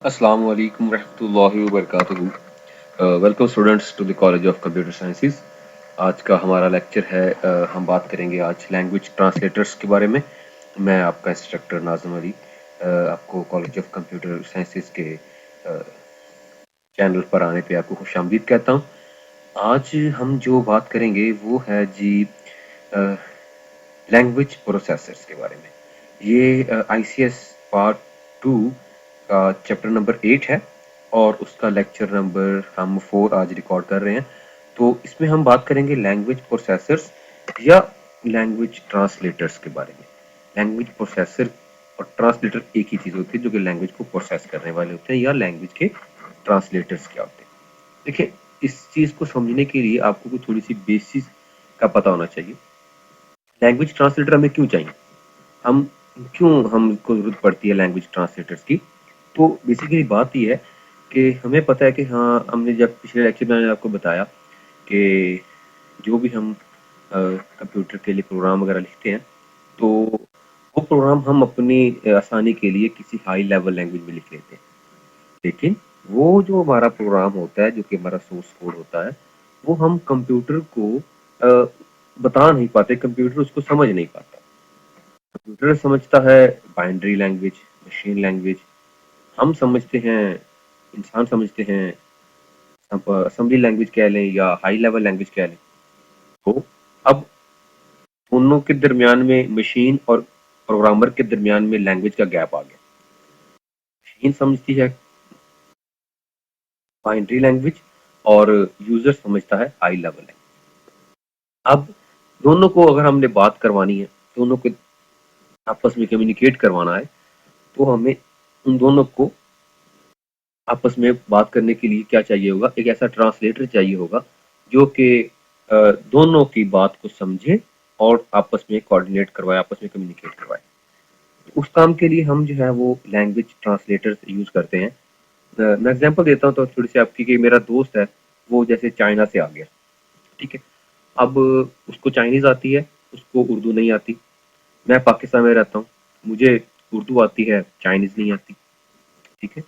Assalamu alaikum रहमतुल्लाहि व बरकातुहू। Welcome students to the college of computer sciences. आज का हमारा लेक्चर है, हम बात करेंगे आज लैंग्वेज ट्रांसलेटर्स के बारे में। मैं आपका इंस्ट्रक्टर नाज़िम अली, आपको कॉलेज ऑफ कंप्यूटर साइंसेज के चैनल पर आने पे आपको खुशामदीद कहता हूँ। आज हम जो बात करेंगे वो है जी लैंग्वेज प्रोसेसर्स के बारे में। ये आईसीएस पार्ट 2 का चैप्टर नंबर 8 है और उसका लेक्चर नंबर हम 4 आज रिकॉर्ड कर रहे हैं। तो इसमें हम बात करेंगे लैंग्वेज प्रोसेसर्स या लैंग्वेज ट्रांसलेटर्स के बारे में। लैंग्वेज प्रोसेसर और ट्रांसलेटर एक ही चीज होती है, जो कि लैंग्वेज को प्रोसेस करने वाले होते हैं, या लैंग्वेज के ट्रांसलेटर्स क्या होते हैं। देखिए, इस चीज को समझने के लिए आपको कुछ थोड़ी सी बेसिस का पता होना चाहिए। लैंग्वेज ट्रांसलेटर हमें क्यों चाहिए, हम क्यों हमको जरूरत पड़ती है लैंग्वेज ट्रांसलेटर्स की। तो बेसिकली बात यह है कि हमें पता है कि हाँ, हमने जब पिछले लेक्चर में मैंने आपको बताया कि जो भी हम कंप्यूटर के लिए प्रोग्राम वगैरह लिखते हैं, तो वो प्रोग्राम हम अपनी आसानी के लिए किसी हाई लेवल लैंग्वेज में लिख लेते हैं। लेकिन वो जो हमारा प्रोग्राम होता है, जो कि हमारा सोर्स कोड होता है, वो हम कंप्यूटर को बता नहीं पाते, कंप्यूटर उसको समझ नहीं पाता। कंप्यूटर समझता है बाइनरी लैंग्वेज, मशीन लैंग्वेज। हम समझते हैं, इंसान समझते हैं असेंबली लैंग्वेज कह लें या हाई लेवल लैंग्वेज कह लें। तो अब दोनों के दरमियान में, मशीन और प्रोग्रामर के दरमियान में लैंग्वेज का गैप आ गया। मशीन समझती है बाइनरी लैंग्वेज और यूजर समझता है हाई लेवल लैंग्वेज। अब दोनों को अगर हमने बात करवानी है, दोनों को आपस में कम्युनिकेट करवाना है, तो हमें उन दोनों को आपस में बात करने के लिए क्या चाहिए होगा, एक ऐसा ट्रांसलेटर चाहिए होगा जो कि दोनों की बात को समझे और आपस में कोऑर्डिनेट करवाए, आपस में कम्युनिकेट करवाए। उस काम के लिए हम जो है वो लैंग्वेज ट्रांसलेटर यूज करते हैं। मैं एग्जांपल देता हूँ तो थोड़ी सी आपकी, कि मेरा दोस्त है, वो जैसे चाइना से आ गया, ठीक है। अब उसको चाइनीज आती है, उसको उर्दू नहीं आती। मैं पाकिस्तान में रहता हूँ, मुझे उर्दू आती है, चाइनीज नहीं आती, ठीक है।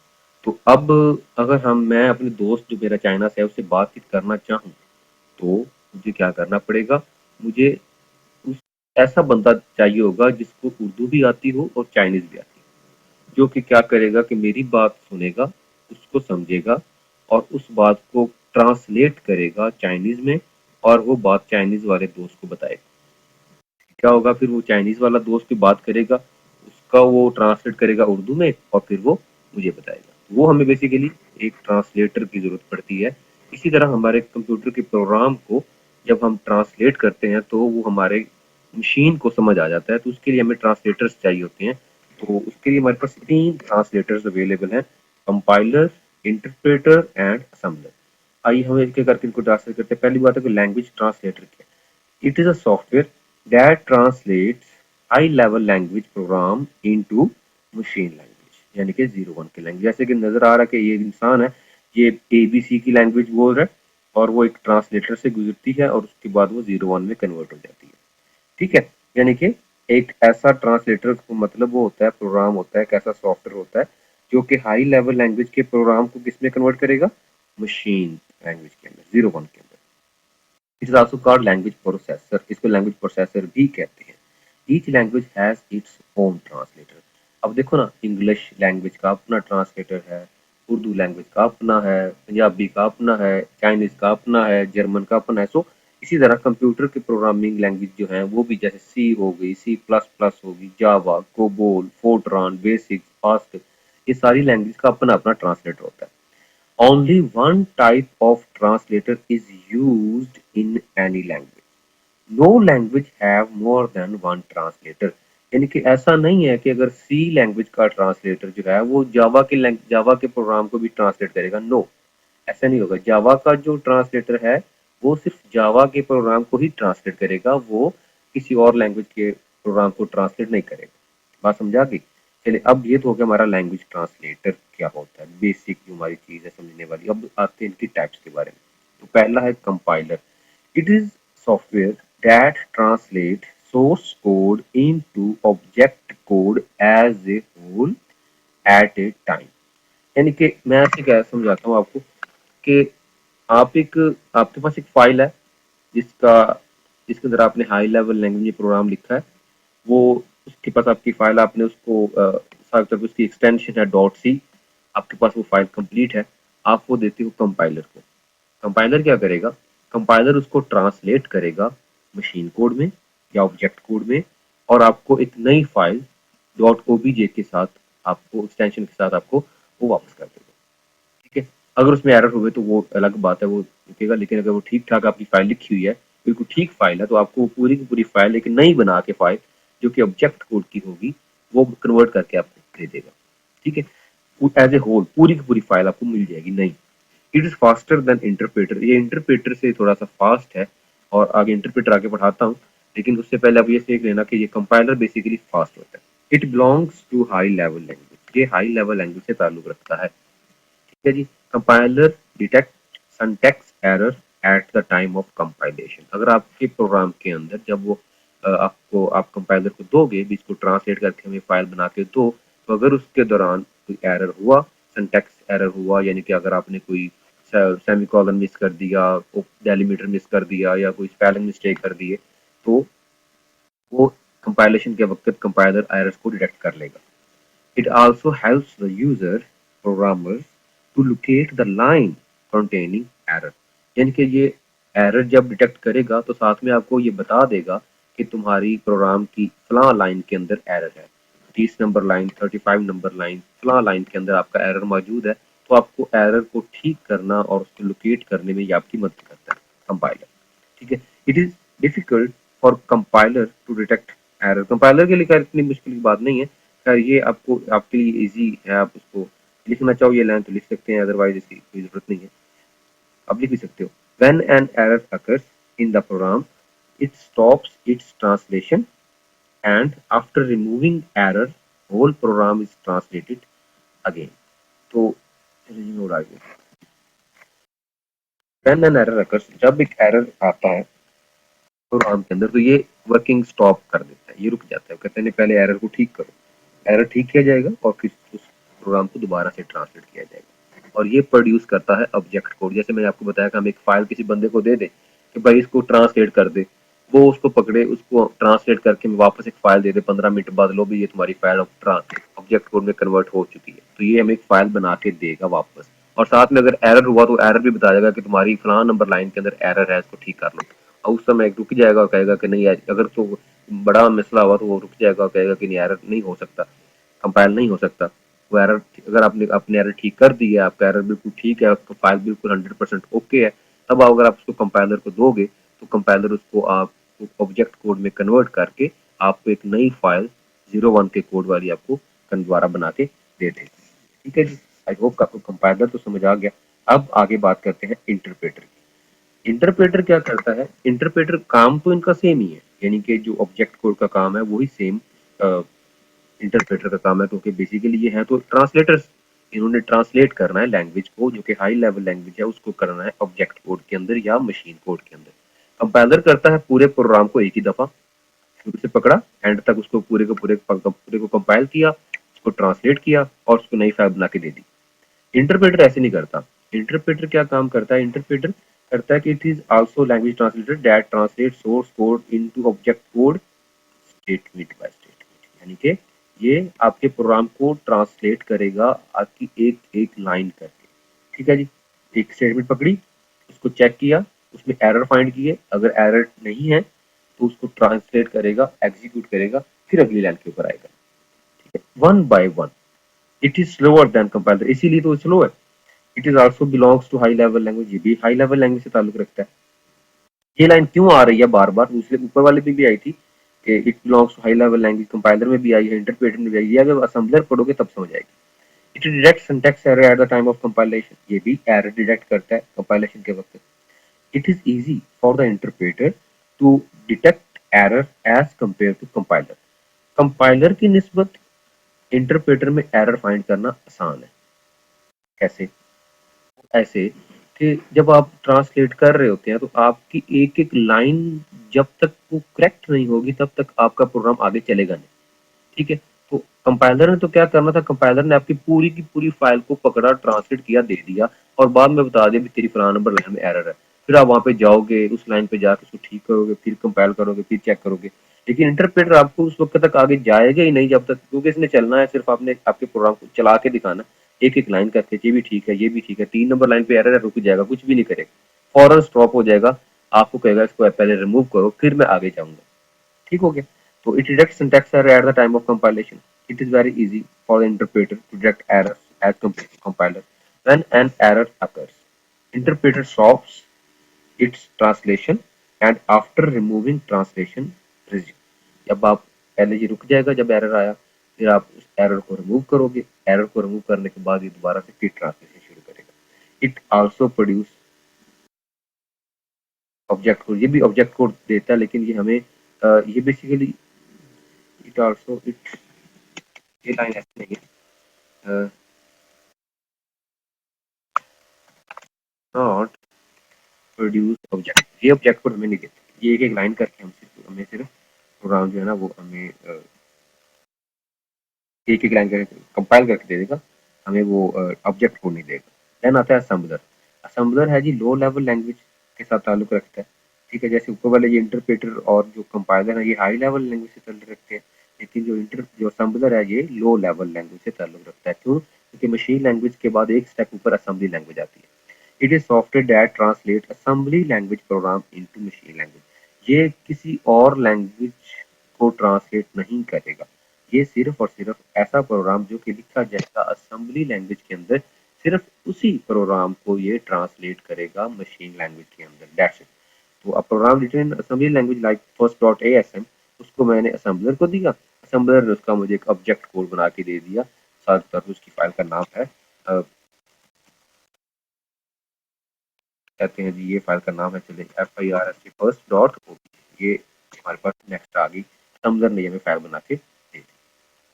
तो अब अगर मैं अपने दोस्त जो मेरा चाइना से है उससे बातचीत करना चाहूँ, तो मुझे क्या करना पड़ेगा, मुझे उस ऐसा बंदा चाहिए होगा जिसको उर्दू भी आती हो और चाइनीज भी आती हो, जो कि क्या करेगा कि मेरी बात सुनेगा, उसको समझेगा और उस बात को ट्रांसलेट करेगा चाइनीज में, और वो बात चाइनीज वाले दोस्त को बताएगा। क्या होगा फिर, वो चाइनीज वाला दोस्त की बात करेगा, उसका वो ट्रांसलेट करेगा उर्दू में और फिर वो मुझे बताएगा। वो हमें बेसिकली एक ट्रांसलेटर की जरूरत पड़ती है। इसी तरह हमारे कंप्यूटर के प्रोग्राम को जब हम ट्रांसलेट करते हैं तो वो हमारे मशीन को समझ आ जाता है, तो उसके लिए हमें ट्रांसलेटर्स चाहिए होते हैं। तो उसके लिए हमारे पास 3 ट्रांसलेटर्स अवेलेबल हैं: कंपाइलर, इंटरप्रेटर एंड असेंबलर। आइए हम एक एक करके इनको ट्रांसलेट करते हैं। पहली बात है कि लैंग्वेज ट्रांसलेटर क्या है। It is a software that translates high level language program into machine language, यानी कि 01 की लैंग्वेज। जैसे कि नजर आ रहा है कि ये इंसान है, ये एबीसी की लैंग्वेज बोल रहा है और वो एक ट्रांसलेटर से गुजरती है और उसके बाद वो 01 में कन्वर्ट हो जाती है, ठीक है। यानी कि एक ऐसा ट्रांसलेटर को मतलब वो होता है, प्रोग्राम होता है, एक ऐसा सॉफ्टवेयर होता है जो कि हाई लेवल लैंग्वेज के प्रोग्राम को किस में कन्वर्ट करेगा, मशीन लैंग्वेज के अंदर, 01 के अंदर। It is also called language processor, इसको लैंग्वेज प्रोसेसर भी कहते हैं। Each language has its own translator. अब देखो ना, इंग्लिश लैंग्वेज का अपना ट्रांसलेटर है, उर्दू लैंग्वेज का अपना है, पंजाबी का अपना है, चाइनीज का अपना है, जर्मन का अपना है। सो इसी तरह कंप्यूटर की प्रोग्रामिंग लैंग्वेज जो है वो भी, जैसे सी हो गई, सी प्लस प्लस होगी, जावा, कोबोल, फोर्ट्रान, बेसिक, फास्ट, ये सारी लैंग्वेज का अपना अपना ट्रांसलेटर होता है। Only one type of translator is used in any language. No language have more than one translator. यानी कि ऐसा नहीं है कि अगर सी लैंग्वेज का ट्रांसलेटर जो है वो जावा के प्रोग्राम को भी ट्रांसलेट करेगा। नो, ऐसा नहीं होगा। जावा का जो ट्रांसलेटर है वो सिर्फ जावा के प्रोग्राम को ही ट्रांसलेट करेगा, वो किसी और लैंग्वेज के प्रोग्राम को ट्रांसलेट नहीं करेगा। बात समझा गई। चलिए, अब ये तो हो गया हमारा लैंग्वेज ट्रांसलेटर क्या होता है, बेसिक जो हमारी चीज है समझने वाली। अब आते हैं इनकी टाइप्स के बारे में। तो पहला है compiler. It is software that translate source code into object code as a whole at a time. यानी कि मैं ऐसे क्या समझाता हूँ आपको कि आपके पास एक फाइल है जिसका जिसके अंदर आपने हाई लेवल लैंग्वेज प्रोग्राम लिखा है। वो उसके पास आपकी फाइल, आपने उसको साथ तक उसकी एक्सटेंशन है डॉट सी, आपके पास वो फाइल कंप्लीट है। आप वो देते हो कंपाइलर को। कंपाइलर क्या करेगा? कंपाइलर उसको ट्रांसलेट करेगा मशीन कोड में या ऑब्जेक्ट कोड में, और आपको एक नई फाइल डॉट ओबीजे के साथ, आपको एक्सटेंशन के साथ आपको वो वापस कर देगा। ठीक है, अगर उसमें एरर हुए तो वो अलग बात है, वो लिखेगा। लेकिन अगर वो ठीक ठाक आपकी फाइल लिखी हुई है, बिल्कुल ठीक फाइल है, तो आपको वो पूरी की पूरी फाइल एक नई बना के फाइल जो कि ऑब्जेक्ट कोड की होगी वो कन्वर्ट करके आपको दे देगा। ठीक है, एज ए होल पूरी की पूरी फाइल आपको मिल जाएगी नई। It is faster than interpreter, ये इंटरप्रेटर से थोड़ा सा फास्ट है, और आगे इंटरप्रेटर आगे पढ़ाता हूँ। लेकिन उससे पहले आप ये सीख लेना कि ये कंपाइलर बेसिकली फास्ट होता है। It belongs to high level language, ये हाई लेवल लैंग्वेज से ताल्लुक रखता है। ठीक है जी। Compiler detect syntax error at the time of compilation. अगर आपके प्रोग्राम के अंदर जब वो आपको आप कंपाइलर को दोगे भी इसको ट्रांसलेट करके हमें फाइल बना के दो, तो अगर उसके दौरान कोई एरर हुआ, सिंटैक्स एरर हुआ, यानी कि अगर आपने कोई सेमीकोलन मिस कर दिया, डेलीमीटर मिस कर दिया, या कोई स्पेलिंग मिस्टेक कर दिए, तो वो कंपाइलेशन के वक्त कंपाइलर एरर्स को डिटेक्ट कर लेगा। It also helps the user programmers to locate the line containing error। यानी कि ये एरर जब डिटेक्ट करेगा तो साथ में आपको ये बता देगा कि तुम्हारी प्रोग्राम की फला लाइन के अंदर एरर है, 30 नंबर लाइन, 35 नंबर लाइन, फला लाइन के अंदर आपका एरर मौजूद है। तो आपको एरर को ठीक करना और उसको लोकेट करने में ये आपकी मदद करता है कंपाइलर। ठीक है, it is difficult for compiler to detect error. Compiler के लिए खैर इतनी मुश्किल की बात नहीं है, खैर ये आपको आपके लिए इजी है। आप उसको लिखना चाहो ये लाइन तो लिख सकते हैं, अदरवाइज इसकी कोई जरूरत नहीं है, आप लिख भी सकते हो। When an error occurs in the program, it stops its translation and after removing error whole program is translated again. तो चलिए मैं उड़ा दूं। व्हेन एन एरर अकर्स, जब एक एरर आता है प्रोग्राम के अंदर, तो ये वर्किंग स्टॉप कर देता है, ये रुक जाता है। कहते हैं पहले एरर को ठीक करो, एरर ठीक किया जाएगा और फिर उस प्रोग्राम को दोबारा से ट्रांसलेट किया जाएगा। और ये प्रोड्यूस करता है ऑब्जेक्ट कोड। जैसे मैंने आपको बताया कि हम एक फाइल किसी बंदे को दे दें कि भाई इसको ट्रांसलेट कर दे, वो उसको पकड़े, उसको ट्रांसलेट करके वापस एक फाइल दे दे 15 मिनट बाद, लो भी ये तुम्हारी फाइल ऑब्जेक्ट कोड में कन्वर्ट हो चुकी है। तो ये हमें एक फाइल बना के देगा वापस, और साथ में अगर एरर हुआ तो एरर भी बता देगा कि तुम्हारी फलां नंबर लाइन के अंदर एरर है, इसको ठीक कर लो। और उस समय रुक जाएगा और कहेगा कि नहीं, अगर तो बड़ा मसला हुआ तो वो रुक जाएगा और कहेगा कि नहीं, एरर नहीं हो सकता, कंपाइल नहीं हो सकता। वो एरर अगर आपने अपने एरर ठीक कर दी है, आपका एरर बिल्कुल ठीक है, आपका फाइल बिल्कुल 100% ओके है, तब अगर आप उसको कंपाइलर को दोगे तो कंपाइलर उसको आप ऑब्जेक्ट कोड में कन्वर्ट करके आपको एक नई फाइल 01 के कोड वाली आपको दोबारा बना के दे देगा। ठीक है जी, आई होप आपको कंपाइलर तो समझ आ गया। अब आगे बात करते हैं इंटरप्रेटर की। इंटरप्रेटर क्या करता है? इंटरप्रेटर काम तो इनका सेम ही है, यानी कि जो ऑब्जेक्ट कोड का काम है वही सेम इंटरप्रेटर का काम है, क्योंकि बेसिकली ये है तो ट्रांसलेटर्स। इन्होंने ट्रांसलेट करना है लैंग्वेज को, जो कि हाई लेवल लैंग्वेज है, उसको करना है ऑब्जेक्ट कोड के अंदर या मशीन कोड के अंदर। कंपाइलर करता है पूरे प्रोग्राम को एक ही दफा, शुरू से पकड़ा एंड तक, उसको पूरे को कंपाइल किया, उसको ट्रांसलेट किया और उसको नई फाइल बना के दे दी। इंटरप्रेटर ऐसे नहीं करता। इंटरप्रेटर क्या काम करता है? इंटरप्रेटर करता है कि it is also language translator that translate source code into object code statement by statement. यानी कि ये आपके प्रोग्राम को ट्रांसलेट करेगा आपकी एक एक लाइन करके। ठीक है जी, एक स्टेटमेंट पकड़ी, उसको चेक किया, उसमें एरर फाइंड किए, अगर एरर नहीं है तो उसको ट्रांसलेट करेगा, एग्जीक्यूट करेगा, फिर अगली लाइन के ऊपर आएगा। ठीक है, one by one. It is slower than compiler, इसीलिए तो स्लो है। It is also belongs to high level language, ये भी हाई लेवल लैंग्वेज से ताल्लुक रखता है। ये लाइन क्यों आ रही है बार बार? दूसरे ऊपर वाले में भी आई थी कि it belongs to high level language, compiler में भी आई है, इंटरप्रेटर में भी आई है। अगर असेंबलर पढ़ोगे तब समझ आएगी। It detect syntax error at the time of compilation, ये भी एरर डिटेक्ट करता है कंपाइलेशन के वक्त। It is easy for the interpreter to detect error as compare to compiler. Compiler की निस्बत इंटरप्रेटर में एरर फाइंड करना आसान है। कैसे? ऐसे कि जब आप ट्रांसलेट कर रहे होते हैं तो आपकी एक एक लाइन जब तक वो करेक्ट नहीं होगी तब तक आपका प्रोग्राम आगे चलेगा नहीं। ठीक है, तो कंपाइलर ने तो क्या करना था, कंपाइलर ने आपकी पूरी की पूरी फाइल को पकड़ा, ट्रांसलेट किया, दे दिया और बाद में बता दिया भी तेरी फलाना नंबर लाइन में एरर है। फिर आप वहां पे जाओगे, उस लाइन पे जाकर उसको ठीक करोगे, फिर कंपाइल करोगे, फिर चेक करोगे। लेकिन इंटरप्रेटर आपको उस वक्त तक आगे जाएगा ही नहीं जब तक, क्योंकि इसने चलना है सिर्फ आपने आपके प्रोग्राम को चला के दिखाना, एक एक लाइन करके, ये भी ठीक है, ये भी ठीक है, 3 नंबर लाइन पे एरर है, रुक जाएगा, कुछ भी नहीं करेगा, फौरन स्टॉप हो जाएगा, आपको कहेगा इसको पहले रिमूव करो फिर मैं आगे जाऊंगा। ठीक हो गया। तो it detects syntax error at the time of compilation. It is very easy for the interpreter to detect errors as compared to compiler. When an error occurs, interpreter stops its translation and after removing translation resume. जब आप पहले ये रुक जाएगा जब error आया, फिर आप उस एरर को रिमूव करोगे, एरर को रिमूव करने के बाद ये दोबारा से फिर ट्रांसलेशन शुरू करेगा। It also produce object code, ये भी ऑब्जेक्ट कोड देता है, लेकिन ये हमें ये बेसिकली इट आल्सो इट, ये लाइन ऐसे नहीं है, नॉट प्रोड्यूस ऑब्जेक्ट, ये ऑब्जेक्ट कोड हमें नहीं देते, ये एक एक लाइन करके हमें सिर्फ प्रोग्राम जो है ना वो हमें एक एक लाइन करके कंपाइल करके दे देगा, हमें वो ऑब्जेक्ट कोड नहीं देगा। देन आता है असेंबलर। असेंबलर है जी लो लेवल लैंग्वेज के साथ ताल्लुक रखता है। ठीक है, जैसे ऊपर वाले ये इंटरप्रेटर और जो कंपाइलर है ये हाई लेवल लैंग्वेज से ताल्लुक रखते हैं, लेकिन जो असेंबलर है ये लो लेवल लैंग्वेज से ताल्लुक रखता है। क्यों? क्योंकि मशीन लैंग्वेज के बाद एक स्टेप ऊपर असेंबली लैंग्वेज आती है। It is software that translate assembly language program into machine language. ये किसी और लैंग्वेज को ट्रांसलेट नहीं करेगा, ये सिर्फ और सिर्फ ऐसा प्रोग्राम जो कि लिखा जाएगा असेंबली लैंग्वेज के अंदर, सिर्फ उसी प्रोग्राम को ये ट्रांसलेट करेगा मशीन लैंग्वेज के अंदर। That's it. तो a program written in assembly language like first.asm, उसको मैंने असेंबलर को दिया, असेंबलर ने उसका मुझे एक ऑब्जेक्ट कोड बना के दे दिया, साथ साथ उसकी फाइल का नाम है कहते हैं जी, ये फाइल का नाम है चले FIRST फर्स्ट डॉट ओ, ये हमारे पास नेक्स्ट आ गई, असेंबलर ने हमें फाइल बना के दे दी।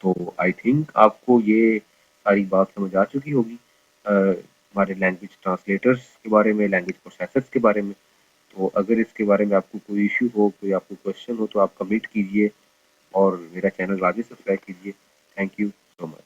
तो आई थिंक आपको ये सारी बात समझ आ चुकी होगी हमारे लैंग्वेज ट्रांसलेटर्स के बारे में, लैंग्वेज प्रोसेसर्स के बारे में। तो अगर इसके बारे में आपको कोई इशू हो, कोई आपको क्वेश्चन हो तो आप कमेंट कीजिए और मेरा चैनल आगे सब्सक्राइब कीजिए। Thank you so much.